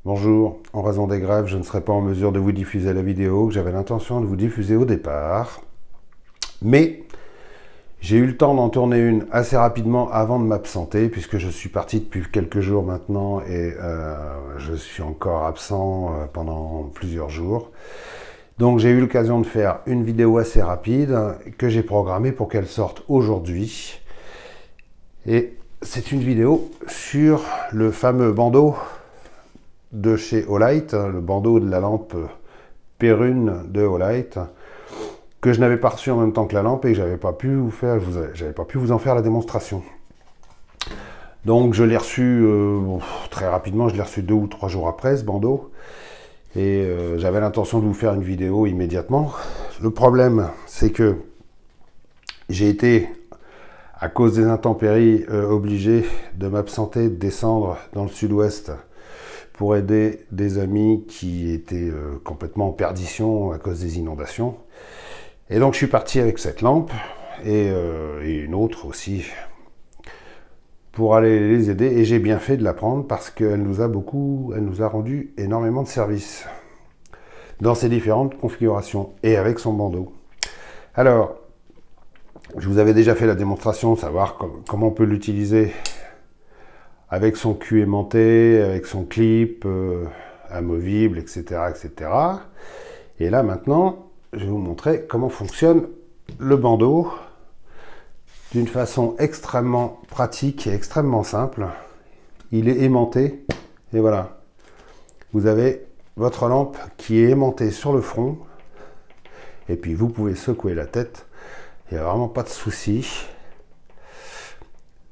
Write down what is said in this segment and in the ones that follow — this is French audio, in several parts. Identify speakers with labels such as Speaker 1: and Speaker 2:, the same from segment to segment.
Speaker 1: Bonjour, en raison des grèves, je ne serai pas en mesure de vous diffuser la vidéo que j'avais l'intention de vous diffuser au départ. Mais j'ai eu le temps d'en tourner une assez rapidement avant de m'absenter, puisque je suis parti depuis quelques jours maintenant et je suis encore absent pendant plusieurs jours. Donc j'ai eu l'occasion de faire une vidéo assez rapide que j'ai programmée pour qu'elle sorte aujourd'hui. Et c'est une vidéo sur le fameux bandeau de chez Olight, le bandeau de la lampe Perrune de Olight, que je n'avais pas reçu en même temps que la lampe et que j'avais pas pu vous en faire la démonstration. Donc je l'ai reçu très rapidement, je l'ai reçu 2 ou 3 jours après ce bandeau, et j'avais l'intention de vous faire une vidéo immédiatement. Le problème, c'est que j'ai été, à cause des intempéries, obligé de m'absenter, de descendre dans le sud-ouest pour aider des amis qui étaient complètement en perdition à cause des inondations. Et donc je suis parti avec cette lampe et une autre aussi pour aller les aider, et j'ai bien fait de la prendre parce qu'elle nous a rendu énormément de services dans ses différentes configurations et avec son bandeau. Alors, je vous avais déjà fait la démonstration, savoir comment on peut l'utiliser avec son cul aimanté, avec son clip amovible, etc., etc. Et là maintenant, je vais vous montrer comment fonctionne le bandeau d'une façon extrêmement pratique et extrêmement simple. Il est aimanté et voilà. Vous avez votre lampe qui est aimantée sur le front et puis vous pouvez secouer la tête. Il n'y a vraiment pas de souci.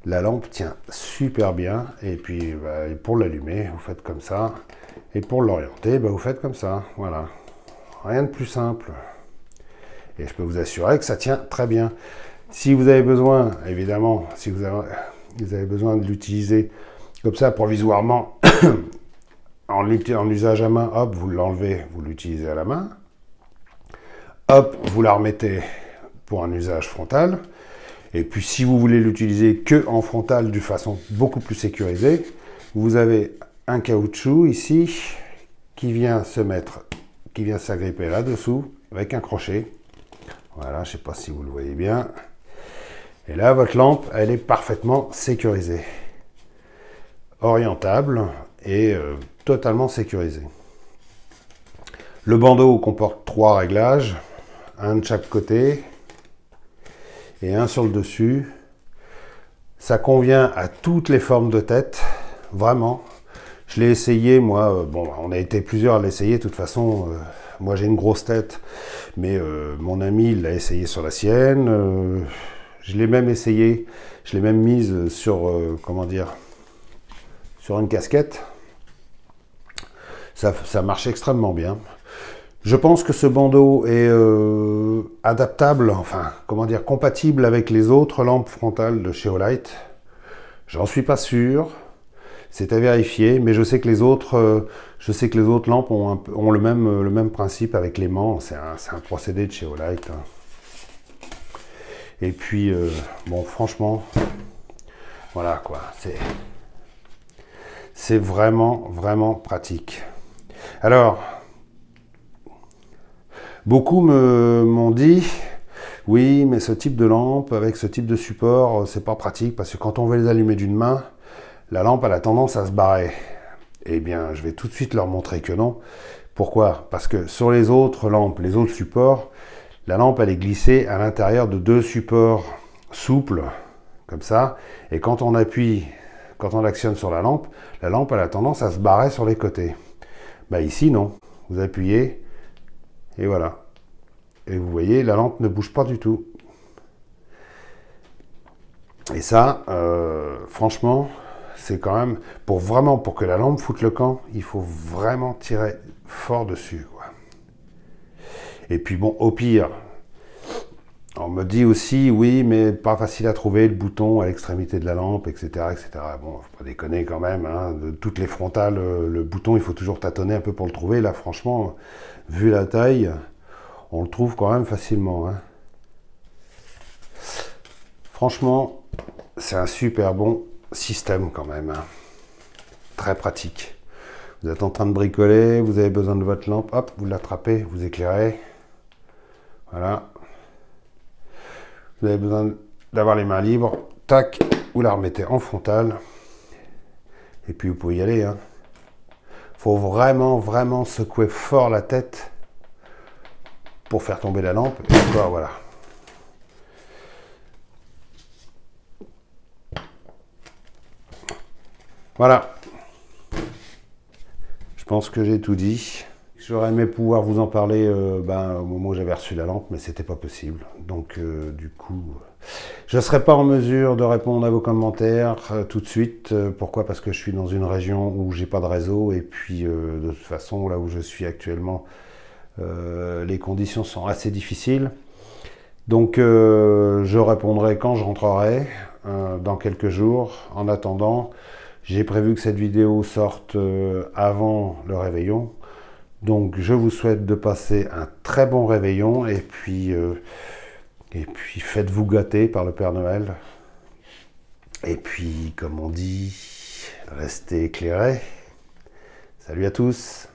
Speaker 1: La lampe tient super bien, et puis pour l'allumer, vous faites comme ça, et pour l'orienter, vous faites comme ça, voilà. Rien de plus simple. Et je peux vous assurer que ça tient très bien. Si vous avez besoin, évidemment, si vous avez besoin de l'utiliser comme ça provisoirement, en usage à main, hop, vous l'enlevez, vous l'utilisez à la main. Hop, vous la remettez pour un usage frontal. Et puis si vous voulez l'utiliser que en frontal de façon beaucoup plus sécurisée, vous avez un caoutchouc ici qui vient s'agripper là-dessous avec un crochet. Voilà, je ne sais pas si vous le voyez bien. Et là, votre lampe, elle est parfaitement sécurisée. Orientable et totalement sécurisée. Le bandeau comporte 3 réglages, un de chaque côté et un sur le dessus. Ça convient à toutes les formes de tête, vraiment. Je l'ai essayé, moi, bon, on a été plusieurs à l'essayer, de toute façon, moi j'ai une grosse tête, mais mon ami l'a essayé sur la sienne, je l'ai même essayé, je l'ai même mise sur, comment dire, sur une casquette. Ça marche extrêmement bien. Je pense que ce bandeau est adaptable, enfin, comment dire, compatible avec les autres lampes frontales de chez Olight. J'en suis pas sûr, c'est à vérifier, mais je sais que les autres lampes ont le même principe avec l'aimant. C'est un procédé de chez Olight. Et puis, bon, franchement, voilà quoi, c'est vraiment, vraiment pratique. Alors, beaucoup m'ont dit, oui, mais ce type de lampe, avec ce type de support, c'est pas pratique, parce que quand on veut les allumer d'une main, la lampe elle a tendance à se barrer. Eh bien, je vais tout de suite leur montrer que non. Pourquoi? Parce que sur les autres lampes, les autres supports, la lampe elle est glissée à l'intérieur de 2 supports souples, comme ça, et quand on actionne sur la lampe elle a tendance à se barrer sur les côtés. Ici, non. Vous appuyez, et voilà. Et vous voyez, la lampe ne bouge pas du tout. Et ça, franchement, c'est quand même, pour que la lampe foute le camp, il faut vraiment tirer fort dessus, quoi. Et puis bon, au pire, on me dit aussi, oui, mais pas facile à trouver le bouton à l'extrémité de la lampe, etc., etc. Bon, faut pas déconner quand même, hein. De toutes les frontales, le bouton, il faut toujours tâtonner un peu pour le trouver. Là, franchement, vu la taille, on le trouve quand même facilement, hein. Franchement, c'est un super bon système quand même, hein. Très pratique. Vous êtes en train de bricoler, vous avez besoin de votre lampe, hop, vous l'attrapez, vous éclairez. Voilà. Vous avez besoin d'avoir les mains libres, tac, vous la remettez en frontale. Et puis vous pouvez y aller. Hein. Faut vraiment, vraiment secouer fort la tête pour faire tomber la lampe. Et encore, voilà. Voilà. Je pense que j'ai tout dit. J'aurais aimé pouvoir vous en parler au moment où j'avais reçu la lampe, mais c'était pas possible. Donc du coup, je ne serai pas en mesure de répondre à vos commentaires tout de suite. Pourquoi? Parce que je suis dans une région où j'ai pas de réseau et puis de toute façon, là où je suis actuellement, les conditions sont assez difficiles. Donc je répondrai quand je rentrerai, dans quelques jours. En attendant, j'ai prévu que cette vidéo sorte avant le réveillon. Donc je vous souhaite de passer un très bon réveillon et puis faites-vous gâter par le Père Noël. Et puis comme on dit, restez éclairés. Salut à tous.